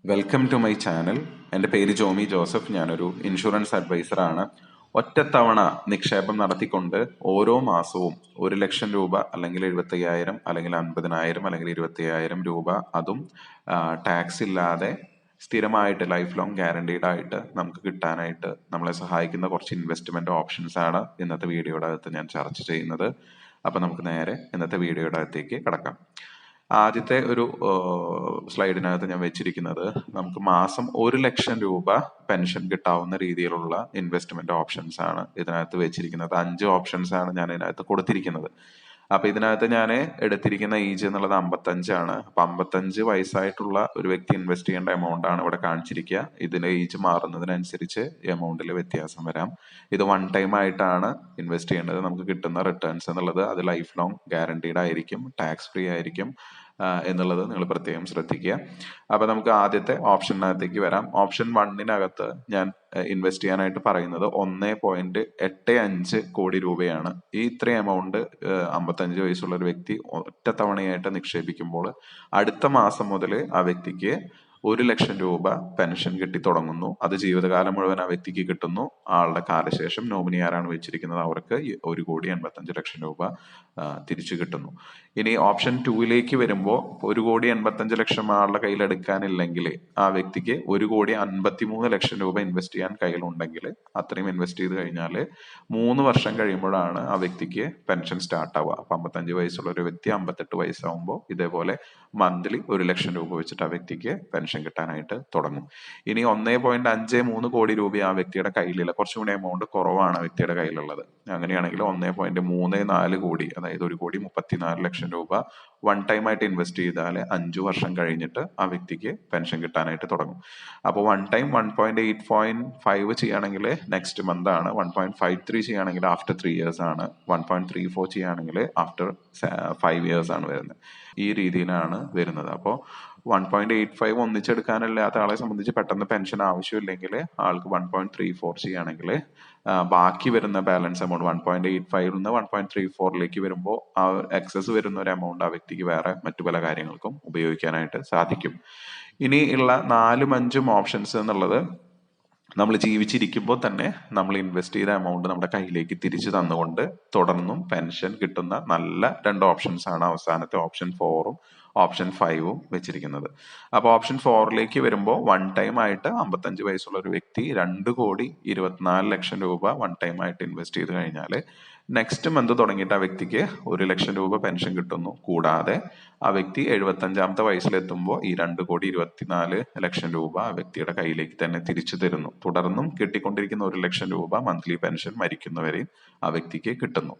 Welcome to my channel. എൻ്റെ പേര് Jomy Joseph. ഞാനൊരു ഇൻഷുറൻസ് അഡ്വൈസറാണ്. ഒറ്റത്തവണ നിക്ഷേപം നടത്തിക്കൊണ്ട് ഓരോ മാസവും 1,00,000 രൂപ അല്ലെങ്കിൽ 75,000 അല്ലെങ്കിൽ 50,000 അല്ലെങ്കിൽ 25,000 രൂപ, അതും ടാക്സ് ഇല്ലാതെ സ്ഥിരമായിട്ട് ലൈഫ് ലോങ് ഗ്യാരണ്ടീഡ് ആയിട്ട് നമുക്ക് കിട്ടാനായിട്ട് നമ്മളെ സഹായിക്കുന്ന കുറച്ച് ഇൻവെസ്റ്റ്മെന്റ് ഓപ്ഷൻസ് ആണ് ഇന്നത്തെ വീഡിയോയുടെ അകത്ത് ഞാൻ ചർച്ച ചെയ്യുന്നത്. അപ്പം നമുക്ക് നേരെ ഇന്നത്തെ വീഡിയോയുടെ അകത്തേക്ക് കിടക്കാം. ആദ്യത്തെ ഒരു സ്ലൈഡിനകത്ത് ഞാൻ വെച്ചിരിക്കുന്നത് നമുക്ക് മാസം 1,00,000 രൂപ പെൻഷൻ കിട്ടാവുന്ന രീതിയിലുള്ള ഇൻവെസ്റ്റ്മെന്റ് ഓപ്ഷൻസ് ആണ് ഇതിനകത്ത് വെച്ചിരിക്കുന്നത്. 5 ഓപ്ഷൻസ് ആണ് ഞാൻ ഇതിനകത്ത് കൊടുത്തിരിക്കുന്നത്. അപ്പൊ ഇതിനകത്ത് ഞാൻ എടുത്തിരിക്കുന്ന ഏജ് എന്നുള്ളത് 55 അപ്പൊ 55 വയസ്സായിട്ടുള്ള ഒരു വ്യക്തി ഇൻവെസ്റ്റ് ചെയ്യേണ്ട എമൗണ്ട് ആണ് ഇവിടെ കാണിച്ചിരിക്കുക. ഇതിന്റെ ഏജ് മാറുന്നതിനനുസരിച്ച് എമൗണ്ടിൽ വ്യത്യാസം വരാം. ഇത് വൺ ടൈം ആയിട്ടാണ് ഇൻവെസ്റ്റ് ചെയ്യേണ്ടത്. നമുക്ക് കിട്ടുന്ന റിട്ടേൺസ് എന്നുള്ളത് അത് ലൈഫ് ലോങ് ഗ്യാരണ്ടീഡ് ആയിരിക്കും, ടാക്സ് ഫ്രീ ആയിരിക്കും എന്നുള്ളത് നിങ്ങൾ പ്രത്യേകം ശ്രദ്ധിക്കുക. അപ്പൊ നമുക്ക് ആദ്യത്തെ ഓപ്ഷനകത്തേക്ക് വരാം. ഓപ്ഷൻ 1 ഞാൻ ഇൻവെസ്റ്റ് ചെയ്യാനായിട്ട് പറയുന്നത് 1.85 കോടി രൂപയാണ്. ഈ ഇത്രയും എമൗണ്ട് 55 വയസ്സുള്ള ഒരു വ്യക്തി ഒറ്റത്തവണയായിട്ട് നിക്ഷേപിക്കുമ്പോൾ അടുത്ത മാസം മുതൽ ആ വ്യക്തിക്ക് 1,00,000 രൂപ പെൻഷൻ കിട്ടി തുടങ്ങുന്നു. അത് ജീവിതകാലം മുഴുവൻ ആ വ്യക്തിക്ക് കിട്ടുന്നു. ആളുടെ കാലശേഷം നോമിനി ആരാണ് വെച്ചിരിക്കുന്നത് അവർക്ക് 1,85,00,000 രൂപ തിരിച്ചു കിട്ടുന്നു. ഇനി ഓപ്ഷൻ 2 വരുമ്പോൾ 1,85,00,000 ആളുടെ കയ്യിൽ എടുക്കാനില്ലെങ്കിൽ ആ വ്യക്തിക്ക് 1,53,00,000 രൂപ ഇൻവെസ്റ്റ് ചെയ്യാൻ കയ്യിലുണ്ടെങ്കിൽ അത്രയും ഇൻവെസ്റ്റ് ചെയ്ത് കഴിഞ്ഞാൽ 3 വർഷം കഴിയുമ്പോഴാണ് ആ വ്യക്തിക്ക് പെൻഷൻ സ്റ്റാർട്ട് ആവുക. അപ്പൊ 55 വയസ്സുള്ള ഒരു വ്യക്തി 58 വയസ്സാവുമ്പോൾ ഇതേപോലെ മന്ത്ലി 1,00,000 രൂപ വെച്ചിട്ട് ആ വ്യക്തിക്ക് പെൻഷൻ കിട്ടാനായിട്ട് തുടങ്ങും. ഇനി 1.53 കോടി രൂപ ആ വ്യക്തിയുടെ കയ്യിലില്ല, കുറച്ചും കൂടി എമൗണ്ട് കുറവാണ് ആ വ്യക്തിയുടെ കയ്യിലുള്ളത്. അങ്ങനെയാണെങ്കിൽ 1.34 കോടി, അതായത് 1,34,00,000 രൂപ വൺ ടൈം ആയിട്ട് ഇൻവെസ്റ്റ് ചെയ്താൽ 5 വർഷം കഴിഞ്ഞിട്ട് ആ വ്യക്തിക്ക് പെൻഷൻ കിട്ടാനായിട്ട് തുടങ്ങും. അപ്പോൾ വൺ ടൈം 1.8.5 ചെയ്യുകയാണെങ്കിൽ നെക്സ്റ്റ് മന്ത് ആണ്. 1.53 ചെയ്യുകയാണെങ്കിൽ ആഫ്റ്റർ 3 ഇയേഴ്സ് ആണ്. 1.34 ചെയ്യുകയാണെങ്കിൽ ആഫ്റ്റർ 5 ഇയേഴ്സ് ആണ് വരുന്നത്. ഈ രീതിയിലാണ് വരുന്നത്. അപ്പോൾ 1.85 ഒന്നിച്ചെടുക്കാനില്ലാത്ത ആളെ സംബന്ധിച്ച് പെട്ടെന്ന് പെൻഷൻ ആവശ്യമില്ലെങ്കിൽ ആൾക്ക് 1.34 ചെയ്യുകയാണെങ്കിൽ ബാക്കി വരുന്ന ബാലൻസ് എമൗണ്ട് 1.85 നിന്ന് 1.34 വരുമ്പോൾ ആ എക്സസ് വരുന്ന ഒരു എമൗണ്ട് ആ വ്യക്തിക്ക് വേറെ മറ്റു പല കാര്യങ്ങൾക്കും ഉപയോഗിക്കാനായിട്ട് സാധിക്കും. ഇനി ഉള്ള 4-5 ഓപ്ഷൻസ് എന്നുള്ളത് നമ്മൾ ജീവിച്ചിരിക്കുമ്പോൾ തന്നെ നമ്മൾ ഇൻവെസ്റ്റ് ചെയ്ത എമൗണ്ട് നമ്മുടെ കയ്യിലേക്ക് തിരിച്ചു തന്നുകൊണ്ട് തുടർന്നും പെൻഷൻ കിട്ടുന്ന നല്ല 2 ഓപ്ഷൻസ് ആണ് അവസാനത്തെ ഓപ്ഷൻ 4ഉം ഓപ്ഷൻ 5ഉം വെച്ചിരിക്കുന്നത്. അപ്പൊ ഓപ്ഷൻ 4 വരുമ്പോൾ വൺ ടൈം ആയിട്ട് 55 വയസ്സുള്ള ഒരു വ്യക്തി 2,24,00,000 രൂപ വൺ ടൈം ആയിട്ട് ഇൻവെസ്റ്റ് ചെയ്ത് കഴിഞ്ഞാൽ നെക്സ്റ്റ് മന്ത് തുടങ്ങിയിട്ട് ആ വ്യക്തിക്ക് 1,00,000 രൂപ പെൻഷൻ കിട്ടുന്നു. കൂടാതെ ആ വ്യക്തി 75-ാമത്തെ വയസ്സിലെത്തുമ്പോൾ ഈ 2,24,00,000 രൂപ ആ വ്യക്തിയുടെ കയ്യിലേക്ക് തന്നെ തിരിച്ചു തരുന്നു. തുടർന്നും കിട്ടിക്കൊണ്ടിരിക്കുന്ന 1,00,000 രൂപ മന്ത്ലി പെൻഷൻ മരിക്കുന്നവരെയും ആ വ്യക്തിക്ക് കിട്ടുന്നു.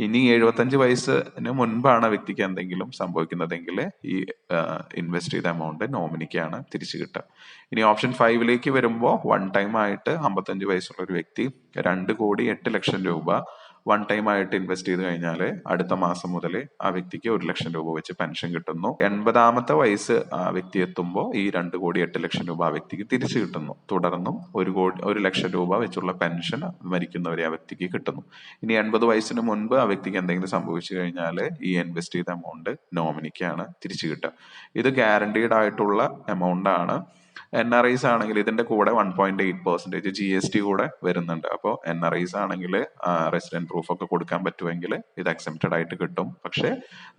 ഇനി 75 വയസ്സിന് മുൻപാണ് ആ വ്യക്തിക്ക് എന്തെങ്കിലും സംഭവിക്കുന്നതെങ്കിൽ ഈ ഇൻവെസ്റ്റ് ചെയ്ത എമൗണ്ട് നോമിനിക്കാണ് തിരിച്ചു കിട്ടുക. ഇനി ഓപ്ഷൻ 5 വരുമ്പോൾ വൺ ടൈം ആയിട്ട് 55 വയസ്സുള്ള ഒരു വ്യക്തി 2,08,00,000 രൂപ വൺ ടൈം ആയിട്ട് ഇൻവെസ്റ്റ് ചെയ്ത് കഴിഞ്ഞാൽ അടുത്ത മാസം മുതൽ ആ വ്യക്തിക്ക് 1,00,000 രൂപ വെച്ച് പെൻഷൻ കിട്ടുന്നു. 80-ാമത്തെ വയസ്സ് ആ വ്യക്തി എത്തുമ്പോൾ ഈ 2,08,00,000 രൂപ ആ വ്യക്തിക്ക് തിരിച്ചു കിട്ടുന്നു. തുടർന്നും 1,00,000 രൂപ വെച്ചുള്ള പെൻഷൻ മരിക്കുന്നവരെ ആ വ്യക്തിക്ക് കിട്ടുന്നു. ഇനി 80 വയസ്സിന് മുൻപ് ആ വ്യക്തിക്ക് എന്തെങ്കിലും സംഭവിച്ചു കഴിഞ്ഞാൽ ഈ ഇൻവെസ്റ്റ് ചെയ്ത എമൗണ്ട് നോമിനിക്കാണ് തിരിച്ചു കിട്ടുക. ഇത് ഗ്യാരണ്ടീഡ് ആയിട്ടുള്ള എമൗണ്ട് ആണ്. NRIs ആണെങ്കിൽ ഇതിന്റെ കൂടെ 1.8% GST കൂടെ വരുന്നുണ്ട്. അപ്പോൾ NRIs ആണെങ്കിൽ റെസിഡന്റ് പ്രൂഫ് ഒക്കെ കൊടുക്കാൻ പറ്റുമെങ്കിൽ ഇത് എക്സെപ്റ്റഡ് ആയിട്ട് കിട്ടും. പക്ഷേ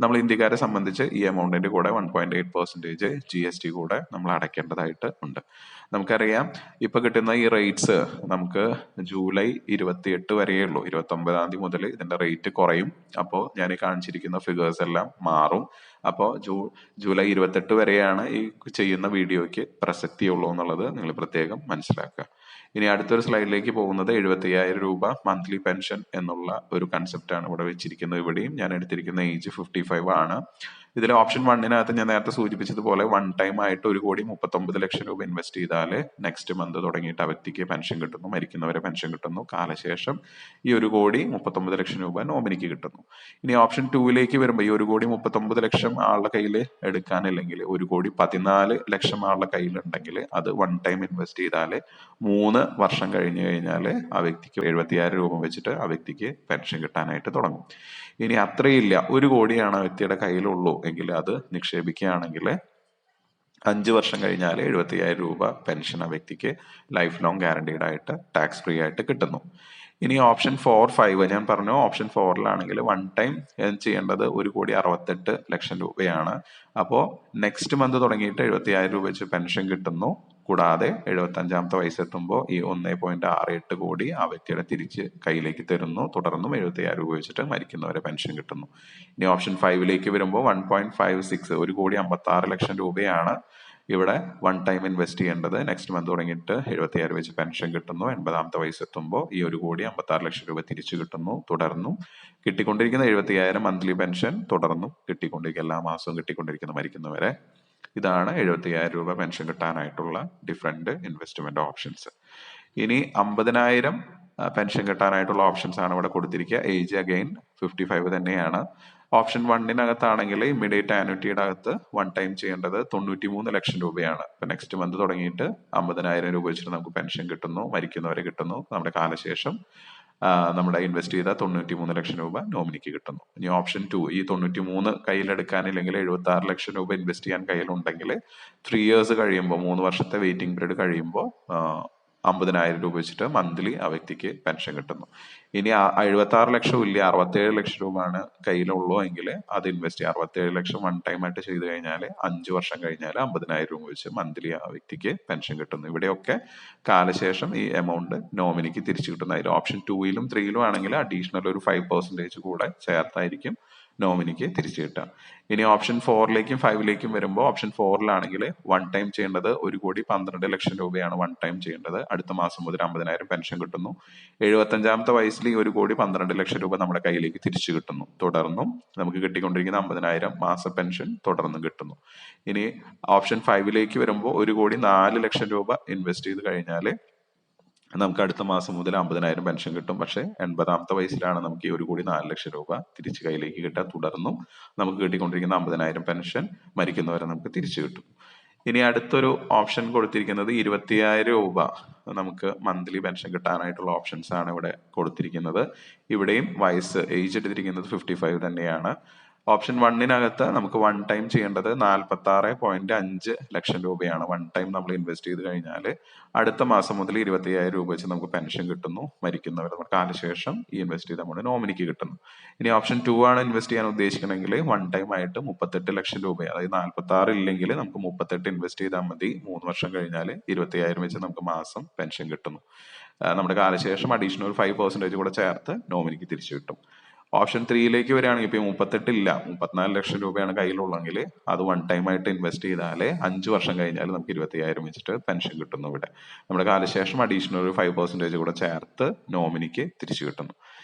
നമ്മൾ ഇന്ത്യക്കാരെ സംബന്ധിച്ച് ഈ എമൗണ്ടിന്റെ കൂടെ 1.8% GST കൂടെ നമ്മൾ അടയ്ക്കേണ്ടതായിട്ട് ഉണ്ട്. നമുക്കറിയാം ഇപ്പൊ കിട്ടുന്ന ഈ റേറ്റ്സ് നമുക്ക് ജൂലൈ 28 വരെയേ ഉള്ളൂ. 29-ാം തീയതി മുതൽ ഇതിന്റെ റേറ്റ് കുറയും. അപ്പോൾ ഞാൻ ഈ കാണിച്ചിരിക്കുന്ന ഫിഗേഴ്സ് എല്ലാം മാറും. അപ്പോൾ ജൂലൈ 28 വരെയാണ് ഈ ചെയ്യുന്ന വീഡിയോയ്ക്ക് പ്രസക്തിയുള്ളൂ എന്നുള്ളത് നിങ്ങൾ പ്രത്യേകം മനസ്സിലാക്കുക. ഇനി അടുത്തൊരു സ്ലൈഡിലേക്ക് പോകുന്നത് 75,000 രൂപ മന്ത്ലി പെൻഷൻ എന്നുള്ള ഒരു കൺസെപ്റ്റ് ആണ് ഇവിടെ വെച്ചിരിക്കുന്നത്. ഇവിടെയും ഞാൻ എടുത്തിരിക്കുന്ന ഏജ് 55 ആണ്. ഇതിൽ ഓപ്ഷൻ 1 ഞാൻ നേരത്തെ സൂചിപ്പിച്ചതുപോലെ വൺ ടൈം ആയിട്ട് 1,39,00,000 രൂപ ഇൻവെസ്റ്റ് ചെയ്താൽ നെക്സ്റ്റ് മന്ത് തുടങ്ങിയിട്ട് ആ വ്യക്തിക്ക് പെൻഷൻ കിട്ടുന്നു, മരിക്കുന്നവരെ പെൻഷൻ കിട്ടുന്നു. കാലശേഷം ഈ 1,39,00,000 രൂപ നോമിനിക്ക് കിട്ടുന്നു. ഇനി ഓപ്ഷൻ 2 വരുമ്പോൾ ഈ 1,39,00,000 ആളുടെ കയ്യിൽ എടുക്കാനില്ലെങ്കിൽ 1,14,00,000 ആളുടെ കയ്യിൽ ഉണ്ടെങ്കിൽ അത് വൺ ടൈം ഇൻവെസ്റ്റ് ചെയ്താൽ 3 വർഷം കഴിഞ്ഞു കഴിഞ്ഞാൽ ആ വ്യക്തിക്ക് 75,000 രൂപ വെച്ചിട്ട് ആ വ്യക്തിക്ക് പെൻഷൻ കിട്ടാനായിട്ട് തുടങ്ങും. ഇനി അത്രയില്ല, 1 കോടിയാണ് ആ വ്യക്തിയുടെ കയ്യിലുള്ളൂ എങ്കിൽ അത് നിക്ഷേപിക്കുകയാണെങ്കിൽ 5 വർഷം കഴിഞ്ഞാൽ 75,000 രൂപ പെൻഷൻ ആ വ്യക്തിക്ക് ലൈഫ് ലോങ് ഗ്യാരണ്ടീഡ് ആയിട്ട് ടാക്സ് ഫ്രീ ആയിട്ട് കിട്ടുന്നു. ഇനി ഓപ്ഷൻ 4, 5 ഞാൻ പറഞ്ഞു. ഓപ്ഷൻ 4-ലാണെങ്കിൽ വൺ ടൈം ചെയ്യേണ്ടത് 1,68,00,000 രൂപയാണ്. അപ്പോൾ നെക്സ്റ്റ് മന്ത് തുടങ്ങിയിട്ട് 75,000 രൂപ വെച്ച് പെൻഷൻ കിട്ടുന്നു. കൂടാതെ 75-ാമത്തെ വയസ്സെത്തുമ്പോൾ ഈ 1.68 കോടി ആ വ്യക്തിയുടെ തിരിച്ച് കയ്യിലേക്ക് തരുന്നു. തുടർന്നും 75,000 രൂപ വെച്ചിട്ട് മരിക്കുന്നവരെ പെൻഷൻ കിട്ടുന്നു. ഇനി ഓപ്ഷൻ 5-ലേക്ക് വരുമ്പോൾ 1.56 1,56,00,000 രൂപയാണ് ഇവിടെ വൺ ടൈം ഇൻവെസ്റ്റ് ചെയ്യേണ്ടത്. നെക്സ്റ്റ് മന്ത് തുടങ്ങിയിട്ട് 75,000 വെച്ച് പെൻഷൻ കിട്ടുന്നു. 80-ാമത്തെ വയസ്സെത്തുമ്പോൾ ഈ 1,56,00,000 രൂപ തിരിച്ചു കിട്ടുന്നു. തുടർന്നും കിട്ടിക്കൊണ്ടിരിക്കുന്ന 75,000 മന്ത്ലി പെൻഷൻ തുടർന്നും കിട്ടിക്കൊണ്ടിരിക്കുക, എല്ലാ മാസവും കിട്ടിക്കൊണ്ടിരിക്കുന്ന മരിക്കുന്നവരെ. ഇതാണ് 75,000 രൂപ പെൻഷൻ കിട്ടാനായിട്ടുള്ള ഡിഫറെന്റ് ഇൻവെസ്റ്റ്മെന്റ് ഓപ്ഷൻസ്. ഇനി 50,000 പെൻഷൻ കിട്ടാനായിട്ടുള്ള ഓപ്ഷൻസ് ആണ് ഇവിടെ കൊടുത്തിരിക്കുക. ഏജ് അഗെയിൻ 55 തന്നെയാണ്. ഓപ്ഷൻ 1-നകത്താണെങ്കിൽ ഇമ്മീഡിയറ്റ് ആനുവിറ്റിയുടെ അകത്ത് വൺ ടൈം ചെയ്യേണ്ടത് 93 ലക്ഷം രൂപയാണ്. ഇപ്പൊ നെക്സ്റ്റ് മന്ത് തുടങ്ങിയിട്ട് 50,000 രൂപ വെച്ചിട്ട് നമുക്ക് പെൻഷൻ കിട്ടുന്നു, മരിക്കുന്നവരെ കിട്ടുന്നു. നമ്മുടെ കാലശേഷം നമ്മുടെ ഇൻവെസ്റ്റ് ചെയ്ത 93 ലക്ഷം രൂപ നോമിനിക്ക് കിട്ടുന്നു. ഇനി ഓപ്ഷൻ 2, ഈ 93 കയ്യിലെടുക്കാനില്ലെങ്കിൽ 76 ലക്ഷം രൂപ ഇൻവെസ്റ്റ് ചെയ്യാൻ കയ്യിലുണ്ടെങ്കിൽ 3 years കഴിയുമ്പോൾ, 3 വർഷത്തെ വെയിറ്റിംഗ് പീരീഡ് കഴിയുമ്പോൾ 50,000 രൂപ വെച്ചിട്ട് മന്ത്ലി ആ വ്യക്തിക്ക് പെൻഷൻ കിട്ടുന്നു. ഇനി 76 ലക്ഷം ഇല്ല, 67 ലക്ഷം രൂപയാണ് കയ്യിലുള്ളൂ എങ്കിൽ അത് ഇൻവെസ്റ്റ് ചെയ്യുക. 67 ലക്ഷം വൺ ടൈം ആയിട്ട് ചെയ്ത് കഴിഞ്ഞാൽ 5 വർഷം കഴിഞ്ഞാൽ 50,000 രൂപ വെച്ച് മന്ത്ലി ആ വ്യക്തിക്ക് പെൻഷൻ കിട്ടുന്നു. ഇവിടെയൊക്കെ കാലശേഷം ഈ എമൗണ്ട് നോമിനിക്ക് തിരിച്ചു കിട്ടുന്ന. അതിൽ ഓപ്ഷൻ 2-ലും 3-ലും ആണെങ്കിൽ അഡീഷണൽ ഒരു 5% കൂടെ ചേർത്തായിരിക്കും നോമിനിക്ക് തിരിച്ചു കിട്ടുക. ഇനി ഓപ്ഷൻ 4-ലേക്കും 5-ലേക്കും വരുമ്പോൾ ഓപ്ഷൻ 4-ലാണെങ്കിൽ വൺ ടൈം ചെയ്യേണ്ടത് 1,12,00,000 രൂപയാണ് വൺ ടൈം ചെയ്യേണ്ടത്. അടുത്ത മാസം മുതൽ 50,000 പെൻഷൻ കിട്ടുന്നു. 75-ാമത്തെ വയസ്സിൽ ഈ 1,12,00,000 രൂപ നമ്മുടെ കയ്യിലേക്ക് തിരിച്ചു കിട്ടുന്നു. തുടർന്നും നമുക്ക് കിട്ടിക്കൊണ്ടിരിക്കുന്ന 50,000 മാസ പെൻഷൻ തുടർന്നും കിട്ടുന്നു. ഇനി ഓപ്ഷൻ 5-ലേക്ക് വരുമ്പോൾ 1,04,00,000 രൂപ ഇൻവെസ്റ്റ് ചെയ്ത് കഴിഞ്ഞാൽ നമുക്ക് അടുത്ത മാസം മുതൽ 50,000 പെൻഷൻ കിട്ടും. പക്ഷെ 80-ാമത്തെ വയസ്സിലാണ് നമുക്ക് ഈ 1,04,00,000 രൂപ തിരിച്ച് കയ്യിലേക്ക് കിട്ടുക. തുടർന്നും നമുക്ക് കിട്ടിക്കൊണ്ടിരിക്കുന്ന 50,000 പെൻഷൻ മരിക്കുന്നവരെ നമുക്ക് തിരിച്ചു കിട്ടും. ഇനി അടുത്തൊരു ഓപ്ഷൻ കൊടുത്തിരിക്കുന്നത് 25,000 രൂപ നമുക്ക് മന്ത്ലി പെൻഷൻ കിട്ടാനായിട്ടുള്ള ഓപ്ഷൻസ് ആണ് ഇവിടെ കൊടുത്തിരിക്കുന്നത്. ഇവിടെയും വയസ്സ് ഏജ് എടുത്തിരിക്കുന്നത് 55 തന്നെയാണ്. ഓപ്ഷൻ 1-നകത്ത് നമുക്ക് വൺ ടൈം ചെയ്യേണ്ടത് 46.5 ലക്ഷം രൂപയാണ്. വൺ ടൈം നമ്മൾ ഇൻവെസ്റ്റ് ചെയ്ത് കഴിഞ്ഞാൽ അടുത്ത മാസം മുതൽ 25,000 രൂപ വെച്ച് നമുക്ക് പെൻഷൻ കിട്ടുന്നു. മരിക്കുന്നവർ നമ്മുടെ കാലശേഷം ഈ ഇൻവെസ്റ്റ് ചെയ്ത നമ്മുടെ നോമിനിക്ക് കിട്ടുന്നു. ഇനി ഓപ്ഷൻ 2 ആണ് ഇൻവെസ്റ്റ് ചെയ്യാൻ ഉദ്ദേശിക്കണമെങ്കിൽ വൺ ടൈം ആയിട്ട് 38 ലക്ഷം രൂപ, അതായത് 46 ഇല്ലെങ്കിൽ നമുക്ക് 38 ഇൻവെസ്റ്റ് ചെയ്താൽ മതി. 3 വർഷം കഴിഞ്ഞാൽ 25,000 വെച്ച് നമുക്ക് മാസം പെൻഷൻ കിട്ടുന്നു. നമ്മുടെ കാലശേഷം അഡീഷണൽ 5% കൂടെ ചേർത്ത് നോമിനിക്ക് തിരിച്ചു കിട്ടും. ഓപ്ഷൻ 3-ലേക്ക് വരികയാണെങ്കിൽ ഇപ്പൊ 38 ഇല്ല, 34 ലക്ഷം രൂപയാണ് കയ്യിലുള്ളെങ്കിൽ അത് വൺ ടൈം ആയിട്ട് ഇൻവെസ്റ്റ് ചെയ്താലേ 5 വർഷം കഴിഞ്ഞാൽ നമുക്ക് 25,000 വെച്ചിട്ട് പെൻഷൻ കിട്ടുന്നു. ഇവിടെ നമ്മുടെ കാലശേഷം അഡീഷണൽ ഒരു 5% കൂടെ ചേർത്ത് നോമിനിക്ക് തിരിച്ചു കിട്ടുന്നു.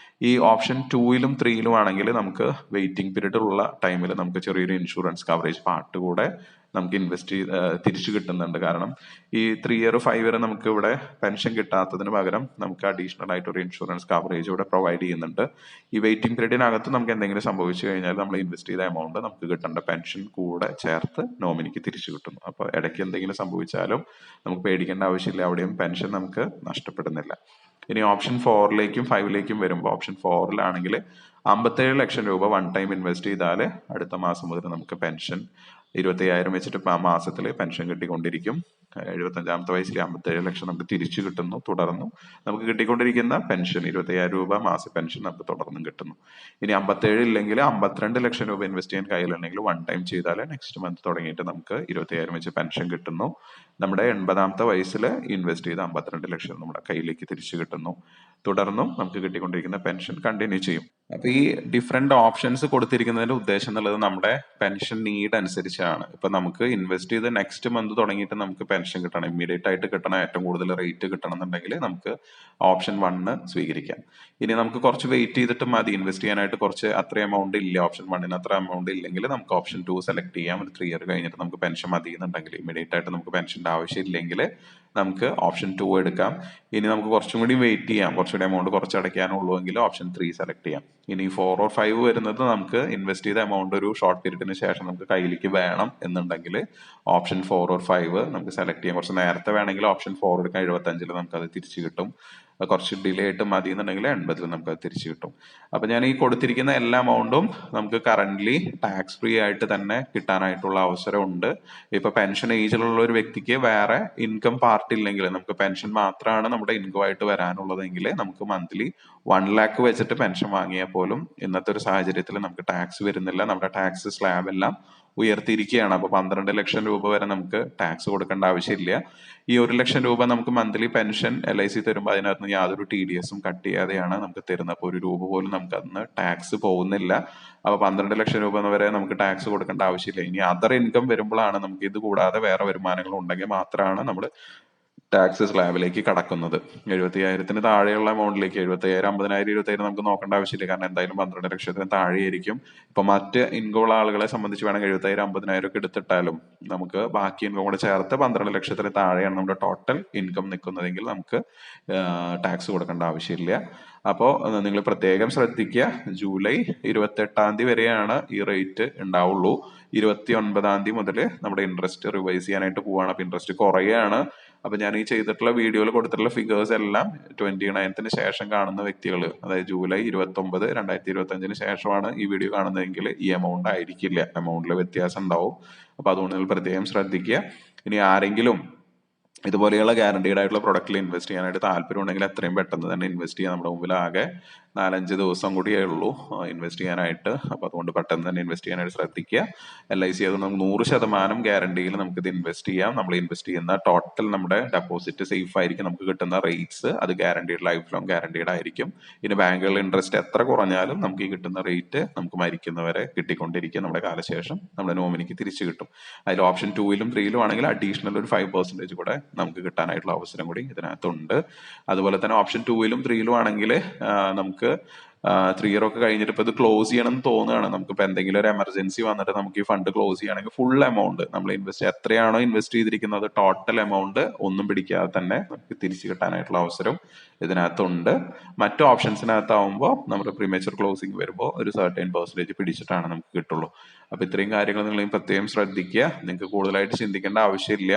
ഈ ഓപ്ഷൻ 2-ലും 3-ലും ആണെങ്കിൽ നമുക്ക് വെയിറ്റിംഗ് പീരീഡ് ഉള്ള ടൈമിൽ നമുക്ക് ചെറിയൊരു ഇൻഷുറൻസ് കവറേജ് പാർട്ട് കൂടെ നമുക്ക് ഇൻവെസ്റ്റ് തിരിച്ചു കിട്ടുന്നുണ്ട്. കാരണം ഈ 3 year 5 year നമുക്ക് ഇവിടെ പെൻഷൻ കിട്ടാത്തതിന് പകരം നമുക്ക് അഡീഷണൽ ആയിട്ട് ഒരു ഇൻഷുറൻസ് കവറേജ് ഇവിടെ പ്രൊവൈഡ് ചെയ്യുന്നുണ്ട്. ഈ വെയിറ്റിംഗ് പീരീഡിനകത്ത് നമുക്ക് എന്തെങ്കിലും സംഭവിച്ചു കഴിഞ്ഞാൽ നമ്മൾ ഇൻവെസ്റ്റ് ചെയ്ത എമൗണ്ട് നമുക്ക് കിട്ടേണ്ട പെൻഷൻ കൂടെ ചേർത്ത് നോമിനിക്ക് തിരിച്ചു കിട്ടുന്നു. അപ്പൊ ഇടയ്ക്ക് എന്തെങ്കിലും സംഭവിച്ചാലും നമുക്ക് പേടിക്കേണ്ട ആവശ്യമില്ല, അവിടെയും പെൻഷൻ നമുക്ക് നഷ്ടപ്പെടുന്നില്ല. ഇനി ഓപ്ഷൻ 4-ലേക്കും 5-ലേക്കും വരുമ്പോൾ ഓപ്ഷൻ 4-ലാണെങ്കിൽ 57 ലക്ഷം രൂപ വൺ ടൈം ഇൻവെസ്റ്റ് ചെയ്താൽ അടുത്ത മാസം മുതൽ നമുക്ക് പെൻഷൻ 25,000 വെച്ചിട്ട് മാസത്തിൽ പെൻഷൻ കിട്ടിക്കൊണ്ടിരിക്കും. 75-ാമത്തെ വയസ്സിൽ 57 ലക്ഷം നമുക്ക് തിരിച്ചു കിട്ടുന്നു. തുടർന്നും നമുക്ക് കിട്ടിക്കൊണ്ടിരിക്കുന്ന പെൻഷൻ 25,000 രൂപ മാസ പെൻഷൻ നമുക്ക് തുടർന്നും കിട്ടുന്നു. ഇനി 57 ഇല്ലെങ്കിൽ 52 ലക്ഷം രൂപ ഇൻവെസ്റ്റ് ചെയ്യാൻ കയ്യിലുണ്ടെങ്കിൽ വൺ ടൈം ചെയ്താൽ നെക്സ്റ്റ് മന്ത് തുടങ്ങിയിട്ട് നമുക്ക് 25,000 വെച്ച് പെൻഷൻ കിട്ടുന്നു. നമ്മുടെ 80-ാമത്തെ വയസ്സിൽ ഇൻവെസ്റ്റ് ചെയ്ത് 52 ലക്ഷം നമ്മുടെ കയ്യിലേക്ക് തിരിച്ചു കിട്ടുന്നു. തുടർന്നും നമുക്ക് കിട്ടിക്കൊണ്ടിരിക്കുന്ന പെൻഷൻ കണ്ടിന്യൂ ചെയ്യും. അപ്പൊ ഈ ഡിഫറെന്റ് ഓപ്ഷൻസ് കൊടുത്തിരിക്കുന്നതിന്റെ ഉദ്ദേശം എന്നുള്ളത് നമ്മുടെ പെൻഷൻ നീഡ് അനുസരിച്ചാണ്. ഇപ്പൊ നമുക്ക് ഇൻവെസ്റ്റ് ചെയ്ത് നെക്സ്റ്റ് മന്ത് തുടങ്ങിയിട്ട് നമുക്ക് പെൻഷൻ കിട്ടണം, ഇമ്മീഡിയറ്റ് ആയിട്ട് കിട്ടണം, ഏറ്റവും കൂടുതൽ റേറ്റ് കിട്ടണം എന്നുണ്ടെങ്കിൽ നമുക്ക് ഓപ്ഷൻ 1 സ്വീകരിക്കാം. ഇനി നമുക്ക് കുറച്ച് വെയിറ്റ് ചെയ്തിട്ട് മതി, ഇൻവെസ്റ്റ് ചെയ്യാനായിട്ട് കുറച്ച് അത്ര എമൗണ്ട് ഇല്ല, ഓപ്ഷൻ 1 അത്ര എമൗണ്ട് ഇല്ലെങ്കിൽ നമുക്ക് ഓപ്ഷൻ 2 സെലക്ട് ചെയ്യാം. ഒരു 3 year കഴിഞ്ഞിട്ട് നമുക്ക് പെൻഷൻ മതി എന്നുണ്ടെങ്കിൽ, ഇമ്മീഡിയറ്റ് ആയിട്ട് നമുക്ക് പെൻഷന്റെ ആവശ്യം ഇല്ലെങ്കിൽ നമുക്ക് ഓപ്ഷൻ 2 എടുക്കാം. ഇനി നമുക്ക് കുറച്ചും കൂടി വെയിറ്റ് ചെയ്യാം, കുറച്ചുകൂടി എമൗണ്ട് കുറച്ച് അടയ്ക്കാനുള്ളൂ എങ്കിൽ ഓപ്ഷൻ 3 സെലക്ട് ചെയ്യാം. ഇനി 4 or 5 വരുന്നത് നമുക്ക് ഇൻവെസ്റ്റ് ചെയ്ത എമൗണ്ട് ഒരു ഷോർട്ട് പീരീഡിന് ശേഷം നമുക്ക് കയ്യിലേക്ക് വേണം എന്നുണ്ടെങ്കിൽ ഓപ്ഷൻ 4 or 5 നമുക്ക് സെലക്ട് ചെയ്യാം. കുറച്ച് നേരത്തെ വേണമെങ്കിൽ ഓപ്ഷൻ 4 എടുക്കാം, 75-ൽ നമുക്ക് അത് തിരിച്ചു കിട്ടും. കുറച്ച് ഡിലേ ആയിട്ട് മതി എന്നുണ്ടെങ്കിൽ 80 നമുക്ക് തിരിച്ചു കിട്ടും. അപ്പൊ ഞാൻ ഈ കൊടുത്തിരിക്കുന്ന എല്ലാ എമൗണ്ടും നമുക്ക് കറന്റ്ലി ടാക്സ് ഫ്രീ ആയിട്ട് തന്നെ കിട്ടാനായിട്ടുള്ള അവസരമുണ്ട്. ഇപ്പൊ പെൻഷൻ ഏജിലുള്ള ഒരു വ്യക്തിക്ക് വേറെ ഇൻകം പാർട്ട് ഇല്ലെങ്കിൽ, നമുക്ക് പെൻഷൻ മാത്രമാണ് നമ്മുടെ ഇൻകം ആയിട്ട് വരാനുള്ളതെങ്കിൽ നമുക്ക് മന്ത്ലി 1 lakh വെച്ചിട്ട് പെൻഷൻ വാങ്ങിയാൽ പോലും ഇന്നത്തെ ഒരു സാഹചര്യത്തിൽ നമുക്ക് ടാക്സ് വരുന്നില്ല. നമ്മുടെ ടാക്സ് സ്ലാബ് എല്ലാം ഉയർത്തിയിരിക്കുകയാണ്. അപ്പൊ 12 ലക്ഷം രൂപ വരെ നമുക്ക് ടാക്സ് കൊടുക്കേണ്ട ആവശ്യമില്ല. ഈ 1 ലക്ഷം രൂപ നമുക്ക് മന്ത്ലി പെൻഷൻ LIC തരുമ്പോൾ അതിനകത്ത് യാതൊരു TDS കട്ട് ചെയ്യാതെയാണ് നമുക്ക് തരുന്നത്. അപ്പൊ 1 രൂപ പോലും നമുക്ക് അന്ന് ടാക്സ് പോകുന്നില്ല. അപ്പൊ 12 ലക്ഷം രൂപ വരെ നമുക്ക് ടാക്സ് കൊടുക്കേണ്ട ആവശ്യമില്ല. ഇനി അതർ ഇൻകം വരുമ്പോഴാണ് നമുക്ക് ഇത് കൂടാതെ വേറെ വരുമാനങ്ങൾ ഉണ്ടെങ്കിൽ മാത്രമാണ് നമ്മൾ ടാക്സ് സ്ലാബിലേക്ക് കടക്കുന്നത്. 75,000 താഴെയുള്ള എമൗണ്ടിലേക്ക് 75,000, 50,000, 20,000 നമുക്ക് നോക്കേണ്ട ആവശ്യമില്ല. കാരണം എന്തായാലും 12 ലക്ഷത്തിന് താഴെയായിരിക്കും. ഇപ്പൊ മറ്റ് ഇൻകം ഉള്ള ആളുകളെ സംബന്ധിച്ച് വേണമെങ്കിൽ 70,000, 50,000 ഒക്കെ എടുത്തിട്ടാലും നമുക്ക് ബാക്കി ഇൻകം കൂടെ ചേർത്ത് 12 ലക്ഷത്തിന് താഴെയാണ് നമ്മുടെ ടോട്ടൽ ഇൻകം നിൽക്കുന്നതെങ്കിൽ നമുക്ക് ടാക്സ് കൊടുക്കേണ്ട ആവശ്യമില്ല. അപ്പോൾ നിങ്ങൾ പ്രത്യേകം ശ്രദ്ധിക്കുക, ജൂലൈ 28 വരെയാണ് ഈ റേറ്റ് ഉണ്ടാവുള്ളൂ. 29 മുതൽ നമ്മുടെ ഇൻട്രസ്റ്റ് റിവൈസ് ചെയ്യാനായിട്ട് പോവാണ്. അപ്പൊ ഇൻട്രസ്റ്റ് കുറയാണ്. അപ്പൊ ഞാൻ ഈ ചെയ്തിട്ടുള്ള വീഡിയോയിൽ കൊടുത്തിട്ടുള്ള ഫിഗേഴ്സ് എല്ലാം 29th ശേഷം കാണുന്ന വ്യക്തികൾ, അതായത് ജൂലൈ 29, 2025 ശേഷമാണ് ഈ വീഡിയോ കാണുന്നതെങ്കിൽ ഈ എമൗണ്ട് ആയിരിക്കില്ല, എമൗണ്ടിൽ വ്യത്യാസം ഉണ്ടാവും. അപ്പൊ അതുകൊണ്ട് നിങ്ങൾ പ്രത്യേകം ശ്രദ്ധിക്കുക. ഇനി ആരെങ്കിലും ഇതുപോലെയുള്ള ഗ്യാരണ്ടീഡ് ആയിട്ടുള്ള പ്രൊഡക്റ്റിൽ ഇൻവെസ്റ്റ് ചെയ്യാനായിട്ട് താല്പര്യം ഉണ്ടെങ്കിൽ എത്രയും പെട്ടെന്ന് തന്നെ ഇൻവെസ്റ്റ് ചെയ്യാൻ. നമ്മുടെ മുമ്പിൽ ആകെ 4-5 ദിവസം കൂടിയേ ഉള്ളൂ ഇൻവെസ്റ്റ് ചെയ്യാനായിട്ട്. അപ്പൊ അതുകൊണ്ട് പെട്ടെന്ന് തന്നെ ഇൻവെസ്റ്റ് ചെയ്യാനായിട്ട് ശ്രദ്ധിക്കുക. LIC അത് നമുക്ക് 100% ഗ്യാരണ്ടിയിൽ നമുക്ക് ഇത് ഇൻവെസ്റ്റ് ചെയ്യാം. നമ്മൾ ഇൻവെസ്റ്റ് ചെയ്യുന്ന ടോട്ടൽ നമ്മുടെ ഡെപ്പോസിറ്റ് സേഫ് ആയിരിക്കും. നമുക്ക് കിട്ടുന്ന റേറ്റ്സ് അത് ഗ്യാരണ്ടീഡ്, ലൈഫ് ലോങ് ഗ്യാരണ്ടീഡ് ആയിരിക്കും. ഇനി ബാങ്കുകളിൽ ഇൻട്രസ്റ്റ് എത്ര കുറഞ്ഞാലും നമുക്ക് ഈ കിട്ടുന്ന റേറ്റ് നമുക്ക് മരിക്കുന്നവരെ കിട്ടിക്കൊണ്ടിരിക്കും. നമ്മുടെ കാലശേഷം നമ്മുടെ നോമിനിക്ക് തിരിച്ചു കിട്ടും. അതിൽ ഓപ്ഷൻ 2-ലും 3-ലും ആണെങ്കിൽ അഡീഷണൽ ഒരു 5% കൂടെ നമുക്ക് കിട്ടാനായിട്ടുള്ള അവസരം കൂടി ഇതിനകത്തുണ്ട്. അതുപോലെ തന്നെ ഓപ്ഷൻ 2-ലും 3-ലും ആണെങ്കിൽ നമുക്ക് 3 ഇയർ ഒക്കെ കഴിഞ്ഞിട്ട് ഇപ്പൊ ഇത് ക്ലോസ് ചെയ്യണം എന്ന് തോന്നുകയാണ്. നമുക്കിപ്പോ എന്തെങ്കിലും ഒരു എമർജൻസി വന്നിട്ട് നമുക്ക് ഈ ഫണ്ട് ക്ലോസ് ചെയ്യുകയാണെങ്കിൽ ഫുൾ എമൗണ്ട് നമ്മൾ എത്രയാണോ ഇൻവെസ്റ്റ് ചെയ്തിരിക്കുന്നത് ടോട്ടൽ എമൗണ്ട് ഒന്നും പിടിക്കാതെ തന്നെ നമുക്ക് തിരിച്ചു കിട്ടാനായിട്ടുള്ള അവസരം ഇതിനകത്തുണ്ട്. മറ്റു ഓപ്ഷൻസിനകത്താവുമ്പോൾ നമ്മുടെ പ്രീമേച്ചർ ക്ലോസിംഗ് വരുമ്പോൾ ഒരു 13% പിടിച്ചിട്ടാണ് നമുക്ക് കിട്ടുള്ളൂ. അപ്പൊ ഇത്രയും കാര്യങ്ങൾ നിങ്ങൾ പ്രത്യേകം ശ്രദ്ധിക്കുക. നിങ്ങൾക്ക് കൂടുതലായിട്ട് ചിന്തിക്കേണ്ട ആവശ്യമില്ല.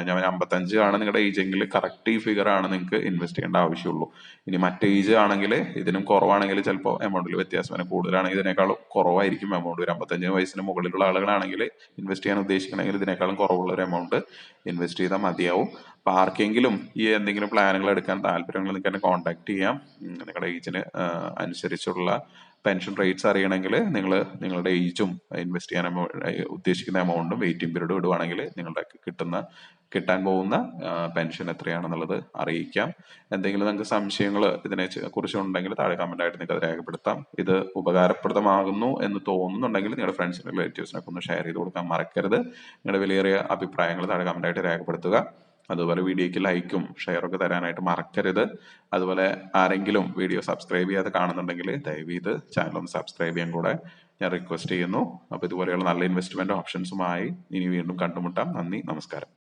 ഞാൻ 55 ആണ് നിങ്ങളുടെ ഏജ് എങ്കിൽ കറക്റ്റ് ഈ ഫിഗർ ആണ് നിങ്ങൾക്ക് ഇൻവെസ്റ്റ് ചെയ്യേണ്ട ആവശ്യമുള്ളൂ. ഇനി മറ്റേ ഏജ് ആണെങ്കിൽ ഇതിനും കുറവാണെങ്കിൽ ചിലപ്പോൾ എമൗണ്ടിൽ വ്യത്യാസം വരും. കൂടുതലാണെങ്കിൽ ഇതിനേക്കാളും കുറവായിരിക്കും എമൗണ്ട്. ഒരു 55 വയസ്സിന് മുകളിലുള്ള ആളുകളാണെങ്കിൽ ഇൻവെസ്റ്റ് ചെയ്യാൻ ഉദ്ദേശിക്കണമെങ്കിൽ ഇതിനേക്കാളും കുറവുള്ള ഒരു എമൗണ്ട് ഇൻവെസ്റ്റ് ചെയ്താൽ മതിയാവും. അപ്പൊ ആർക്കെങ്കിലും ഈ എന്തെങ്കിലും പ്ലാനുകൾ എടുക്കാൻ താല്പര്യങ്ങൾ നിങ്ങൾക്ക് എന്നെ കോൺടാക്ട് ചെയ്യാം. നിങ്ങളുടെ ഏജിന് അനുസരിച്ചുള്ള പെൻഷൻ റേറ്റ്സ് അറിയണമെങ്കിൽ നിങ്ങൾ നിങ്ങളുടെ ഏജും ഇൻവെസ്റ്റ് ചെയ്യാൻ ഉദ്ദേശിക്കുന്ന എമൗണ്ടും വെയിറ്റിംഗ് പീരീഡ് ഇടുവാണെങ്കിൽ നിങ്ങളുടെ കിട്ടാൻ പോകുന്ന പെൻഷൻ എത്രയാണെന്നുള്ളത് അറിയിക്കാം. എന്തെങ്കിലും നിങ്ങൾക്ക് സംശയങ്ങൾ ഇതിനെ കുറിച്ച് ഉണ്ടെങ്കിൽ താഴെ കമന്റ് ആയിട്ട് നിങ്ങൾക്ക് അത് രേഖപ്പെടുത്താം. ഇത് ഉപകാരപ്രദമാകുന്നു എന്ന് തോന്നുന്നുണ്ടെങ്കിൽ നിങ്ങളുടെ ഫ്രണ്ട്സിനും റിലേറ്റീവ്സിനൊക്കെ ഒന്ന് ഷെയർ ചെയ്ത് കൊടുക്കാൻ മറക്കരുത്. നിങ്ങളുടെ വിലയേറിയ അഭിപ്രായങ്ങൾ താഴെ കമന്റ് ആയിട്ട് രേഖപ്പെടുത്തുക. അതുപോലെ വീഡിയോയ്ക്ക് ലൈക്കും ഷെയറും ഒക്കെ തരാനായിട്ട് മറക്കരുത്. അതുപോലെ ആരെങ്കിലും വീഡിയോ സബ്സ്ക്രൈബ് ചെയ്യാതെ കാണുന്നുണ്ടെങ്കിൽ ദയവീത് ചാനൽ ഒന്ന് സബ്സ്ക്രൈബ് ചെയ്യാൻ കൂടെ ഞാൻ റിക്വസ്റ്റ് ചെയ്യുന്നു. അപ്പൊ ഇതുപോലെയുള്ള നല്ല ഇൻവെസ്റ്റ്മെന്റ് ഓപ്ഷൻസുമായി ഇനി വീണ്ടും കണ്ടുമുട്ടാം. നന്ദി, നമസ്കാരം.